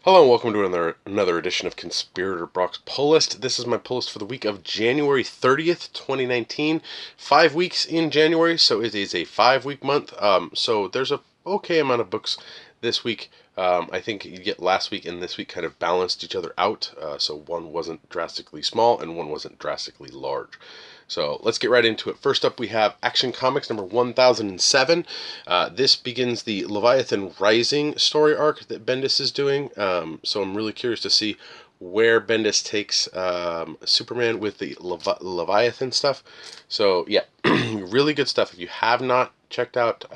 Hello and welcome to another edition of Conspirator Brock's Pull List. This is my pull list for the week of January 30th, 2019. 5 weeks in January, so it is a 5 week month. So there's a okay amount of books this week. I think you get last week and this week kind of balanced each other out. So one wasn't drastically small and one wasn't drastically large. So let's get right into it. First up, we have Action Comics number 1007. This begins the Leviathan Rising story arc that Bendis is doing. So I'm really curious to see where Bendis takes Superman with the Leviathan stuff. So yeah, really good stuff. If you have not checked out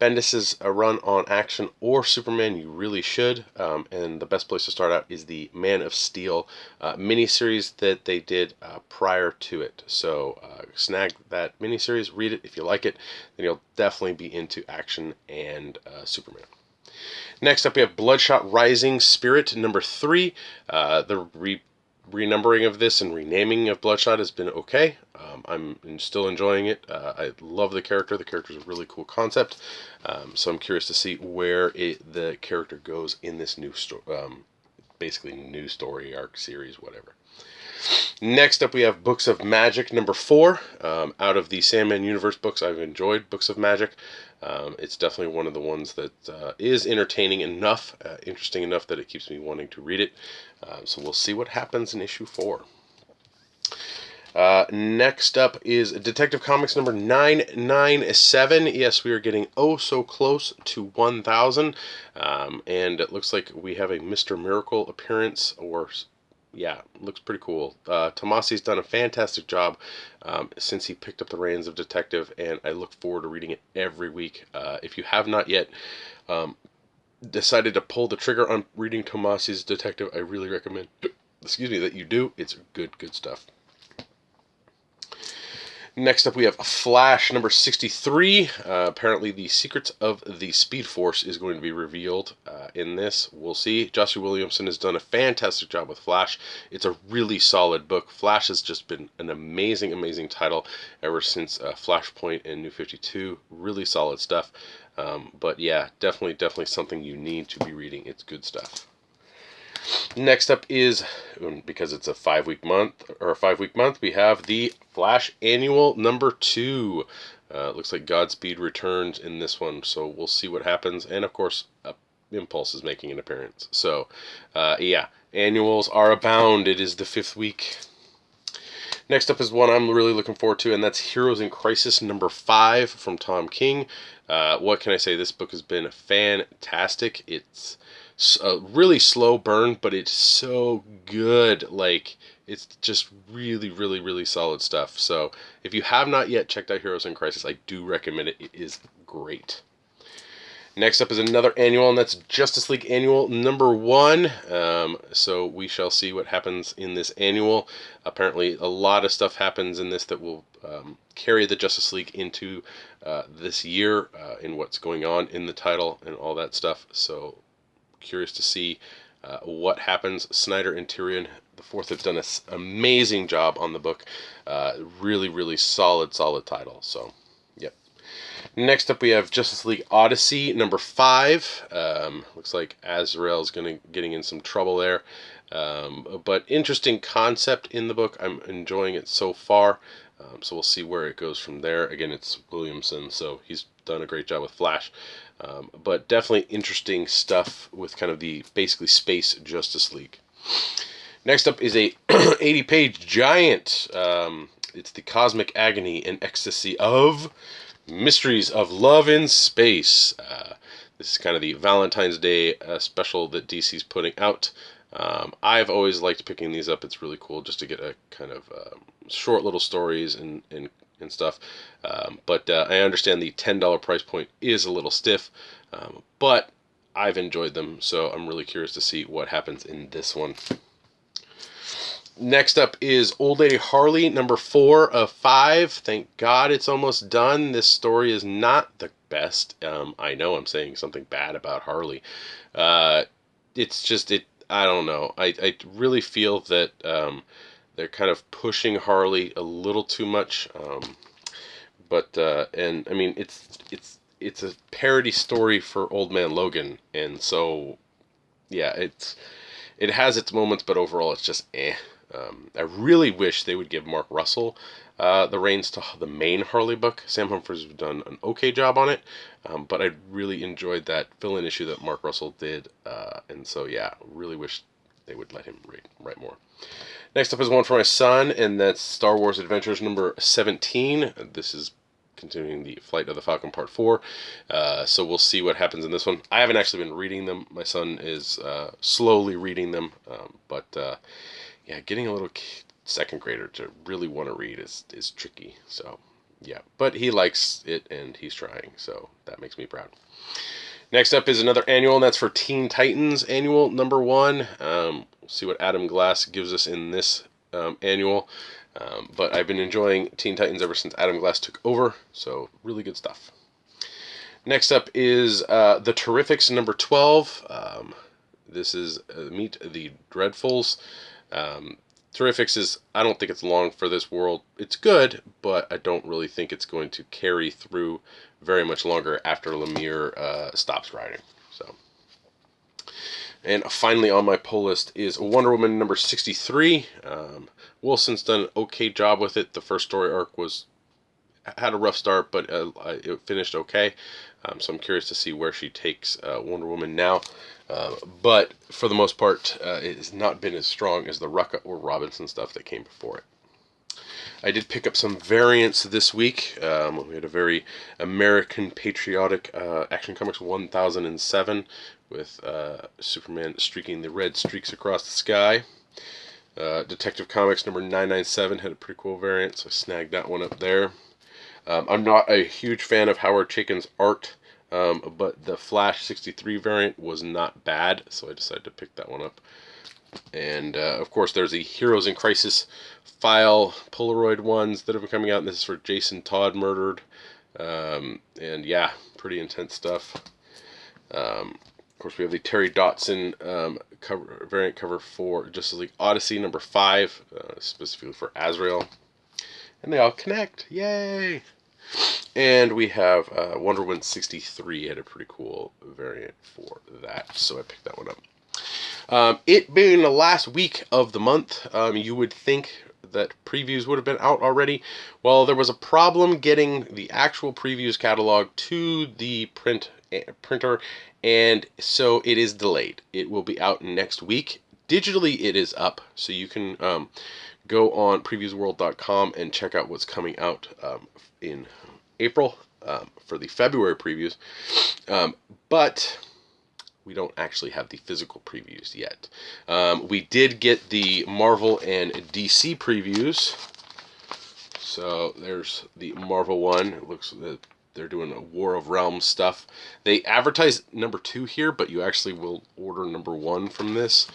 Bendis's run on Action or Superman, you really should. And the best place to start out is the Man of Steel miniseries that they did prior to it. So snag that miniseries, read it. If you like it, then you'll definitely be into Action and Superman. Next up, we have Bloodshot Rising Spirit number 3. The renumbering of this and renaming of Bloodshot has been okay. I'm still enjoying it. I love the character. The character is a really cool concept. So I'm curious to see where the character goes in this new story, basically new story arc series, whatever. Next up, we have Books of Magic number 4. Out of the Sandman Universe books, I've enjoyed Books of Magic. It's definitely one of the ones that is entertaining enough, interesting enough that it keeps me wanting to read it. So we'll see what happens in issue 4. Next up is Detective Comics number 997. Yes, we are getting oh so close to 1,000. And it looks like we have a Mr. Miracle appearance, or yeah, looks pretty cool. Tomasi's done a fantastic job since he picked up the reins of Detective, and I look forward to reading it every week. If you have not yet decided to pull the trigger on reading Tomasi's Detective, I really recommend, that you do. It's good stuff. Next up, we have Flash number 63. Apparently, the secrets of the Speed Force is going to be revealed in this. We'll see. Joshua Williamson has done a fantastic job with Flash. It's a really solid book. Flash has just been an amazing title ever since Flashpoint and New 52. Really solid stuff. But yeah, definitely something you need to be reading. It's good stuff. Next up is, because it's a 5 week month, we have the Flash Annual number 2. Looks like Godspeed returns in this one, so we'll see what happens. And of course, Impulse is making an appearance. So, yeah, annuals are abound. It is the 5th week. Next up is one I'm really looking forward to, and that's Heroes in Crisis number 5 from Tom King. What can I say? This book has been fantastic. It's a really slow burn, but it's so good. Like, it's just really solid stuff. So if you have not yet checked out Heroes in Crisis, I do recommend it. It is great. Next up is another annual, and that's Justice League Annual number 1. So we shall see what happens in this annual. Apparently a lot of stuff happens in this that will carry the Justice League into this year in what's going on in the title and all that stuff. So curious to see what happens. Snyder and Tyrion the Fourth have done an amazing job on the book. Really solid title. So, yep. Next up, we have Justice League Odyssey number 5. Looks like Azrael's getting in some trouble there. But interesting concept in the book. I'm enjoying it so far. So we'll see where it goes from there. Again, it's Williamson, so he's done a great job with Flash. But definitely interesting stuff with kind of the basically space Justice League. Next up is a 80-page giant. It's the Cosmic Agony and Ecstasy of Mysteries of Love in Space. This is kind of the Valentine's Day special that DC's putting out. I've always liked picking these up. It's really cool just to get a kind of short little stories and stuff. But I understand the $10 price point is a little stiff, but I've enjoyed them, so I'm really curious to see what happens in this one. Next up is Old Lady Harley, number 4 of 5. Thank God it's almost done. This story is not the best. I know I'm saying something bad about Harley. It's just, I don't know. I really feel that they're kind of pushing Harley a little too much. And I mean, it's a parody story for Old Man Logan, and so yeah, it has its moments, but overall it's just eh. I really wish they would give Mark Russell the reins to the main Harley book. Sam Humphries has done an okay job on it, but I really enjoyed that fill-in issue that Mark Russell did, and so yeah, really wish they would let him write more. Next up is one for my son, and that's Star Wars Adventures number 17. This is continuing the Flight of the Falcon Part 4. So we'll see what happens in this one. I haven't actually been reading them. My son is slowly reading them. But yeah, getting a little second grader to really want to read is tricky. So yeah, but he likes it and he's trying. So that makes me proud. Next up is another annual, and that's for Teen Titans Annual number 1. We'll see what Adam Glass gives us in this annual. But I've been enjoying Teen Titans ever since Adam Glass took over, so really good stuff. Next up is The Terrifics number 12. This is Meet the Dreadfuls. Terrifics is, I don't think it's long for this world. It's good, but I don't really think it's going to carry through very much longer after Lemire stops writing. So, and finally on my pull list is Wonder Woman number 63. Wilson's done an okay job with it. The first story arc had a rough start, but it finished okay. So I'm curious to see where she takes Wonder Woman now. But for the most part, it has not been as strong as the Rucka or Robinson stuff that came before it. I did pick up some variants this week. We had a very American patriotic Action Comics 1007 with Superman streaking the red streaks across the sky. Detective Comics number 997 had a pretty cool variant, so I snagged that one up there. I'm not a huge fan of Howard Chaykin's art, but the Flash 63 variant was not bad, so I decided to pick that one up. And, of course, there's the Heroes in Crisis file Polaroid ones that have been coming out, and this is for Jason Todd Murdered. And, yeah, pretty intense stuff. Of course, we have the Terry Dotson variant cover for Justice League Odyssey number 5, specifically for Azrael. And they all connect. Yay! And we have Wonder Woman 63 had a pretty cool variant for that, so I picked that one up. It being the last week of the month, you would think that previews would have been out already. Well, there was a problem getting the actual previews catalog to the printer, and so it is delayed. It will be out next week. Digitally, it is up, so you can go on previewsworld.com and check out what's coming out in April for the February previews. But we don't actually have the physical previews yet. We did get the Marvel and DC previews. So there's the Marvel one. It looks that they're doing a War of Realms stuff. They advertise number 2 here, but you actually will order number 1 from this.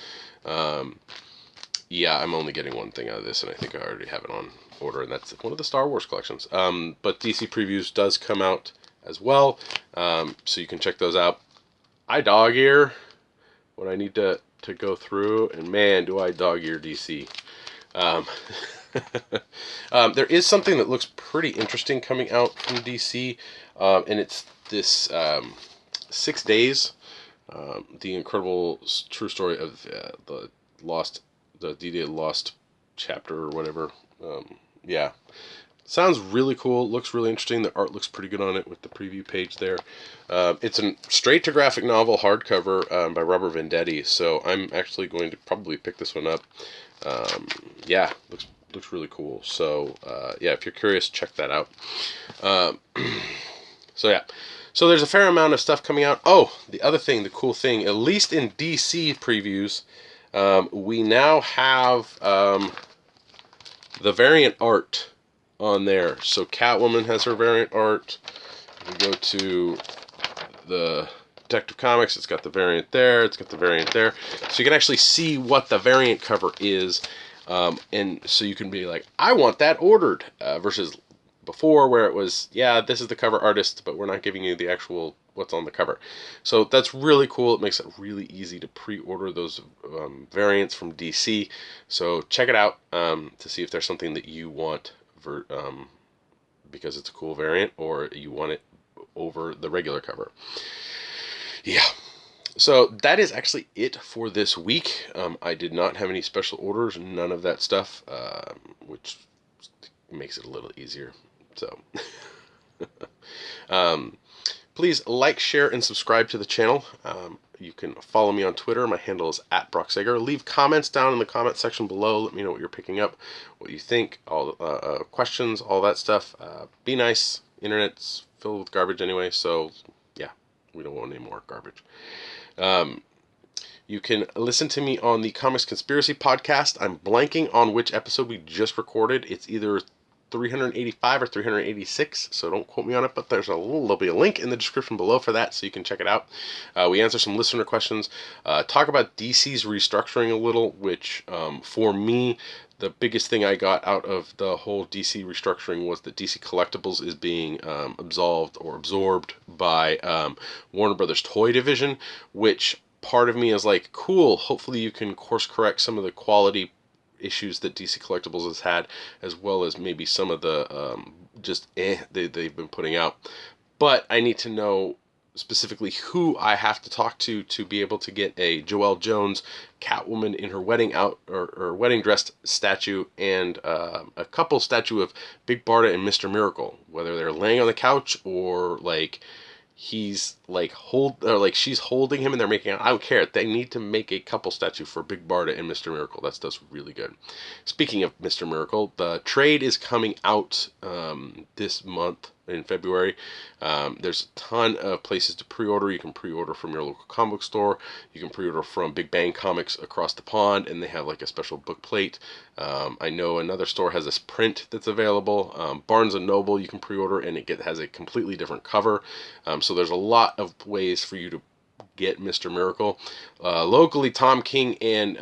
Yeah, I'm only getting one thing out of this, and I think I already have it on order, and that's one of the Star Wars collections. But DC Previews does come out as well, so you can check those out. I dog ear when I need to go through, and man, do I dog ear DC. There is something that looks pretty interesting coming out from DC, and it's this 6 Days, the incredible true story of the D-Day Lost chapter or whatever. Yeah, sounds really cool. Looks really interesting. The art looks pretty good on it with the preview page there. It's a straight-to-graphic novel hardcover by Robert Venditti, so I'm actually going to probably pick this one up. Yeah, looks really cool. So yeah, if you're curious, check that out. So yeah, so there's a fair amount of stuff coming out. Oh, the other thing, the cool thing, at least in DC previews, we now have the variant art on there. So Catwoman has her variant art. We go to the Detective Comics, it's got the variant there, it's got the variant there. So you can actually see what the variant cover is, and so you can be like, I want that ordered, versus before where it was, yeah, this is the cover artist, but we're not giving you the actual what's on the cover. So that's really cool. It makes it really easy to pre-order those variants from DC. So check it out to see if there's something that you want because it's a cool variant, or you want it over the regular cover. Yeah. So that is actually it for this week. I did not have any special orders, none of that stuff, which makes it a little easier. So, please like, share, and subscribe to the channel. You can follow me on Twitter. My handle is @BrockSager. Leave comments down in the comment section below. Let me know what you're picking up, what you think, all questions, all that stuff. Be nice. Internet's filled with garbage anyway, so yeah, we don't want any more garbage. You can listen to me on the Comics Conspiracy podcast. I'm blanking on which episode we just recorded. It's either 385 or 386, so don't quote me on it, but there'll be a link in the description below for that, so you can check it out. We answer some listener questions, talk about DC's restructuring a little, which for me, the biggest thing I got out of the whole DC restructuring was that DC Collectibles is being absorbed by Warner Brothers Toy Division, which part of me is like, cool, hopefully you can course correct some of the quality issues that DC Collectibles has had, as well as maybe some of the they've been putting out. But I need to know specifically who I have to talk to be able to get a Joelle Jones Catwoman in her wedding dress statue, and a couple statue of Big Barda and Mr. Miracle, whether they're laying on the couch or like he's like she's holding him and they're making out. I don't care. They need to make a couple statue for Big Barda and Mr. Miracle. That stuff's really good. Speaking of Mr. Miracle, the trade is coming out this month in February. There's a ton of places to pre-order. You can pre-order from your local comic book store. You can pre-order from Big Bang Comics across the pond, and they have like a special book plate. I know another store has this print that's available. Barnes & Noble you can pre-order, and it has a completely different cover. So there's a lot of ways for you to get Mr. Miracle. Locally, Tom King and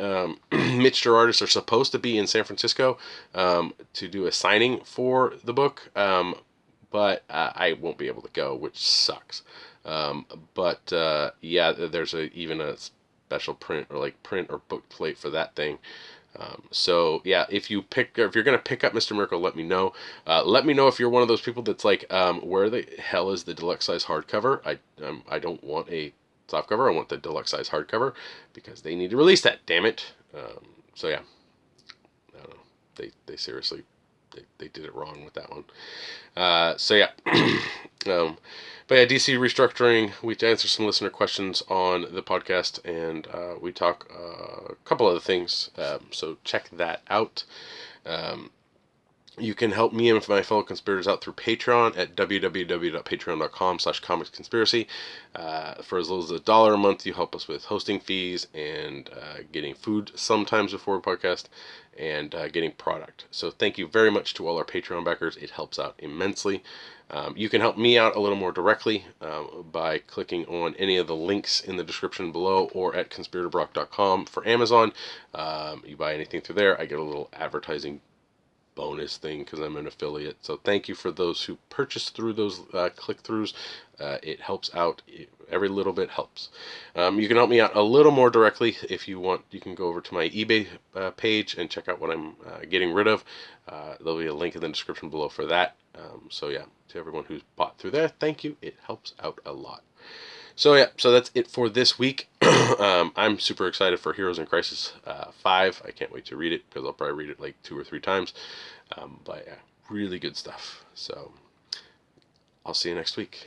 Mitch Gerardis are supposed to be in San Francisco to do a signing for the book, but I won't be able to go, which sucks. Yeah, there's even a special print or book plate for that thing. So yeah, if you're gonna pick up Mr. Miracle, let me know. Let me know if you're one of those people that's like, where the hell is the deluxe size hardcover? I don't want a softcover. I want the deluxe size hardcover because they need to release that. Damn it. So yeah, I don't know. They seriously they did it wrong with that one. So yeah. But yeah, DC restructuring. We answer some listener questions on the podcast, and we talk a couple other things. So check that out. You can help me and my fellow conspirators out through Patreon at www.patreon.com/comicsconspiracy. For as little as $1 a month, you help us with hosting fees and getting food sometimes before a podcast, and getting product. So thank you very much to all our Patreon backers. It helps out immensely. You can help me out a little more directly by clicking on any of the links in the description below, or at conspiratorbrock.com for Amazon. You buy anything through there, I get a little advertising bonus thing because I'm an affiliate. So thank you for those who purchase through those click-throughs. It helps out. Every little bit helps. You can help me out a little more directly if you want. You can go over to my eBay page and check out what I'm getting rid of. There'll be a link in the description below for that. So yeah, to everyone who's bought through there, thank you. It helps out a lot. So yeah, so that's it for this week. I'm super excited for Heroes in Crisis 5. I can't wait to read it because I'll probably read it like 2 or 3 times. But yeah, really good stuff. So I'll see you next week.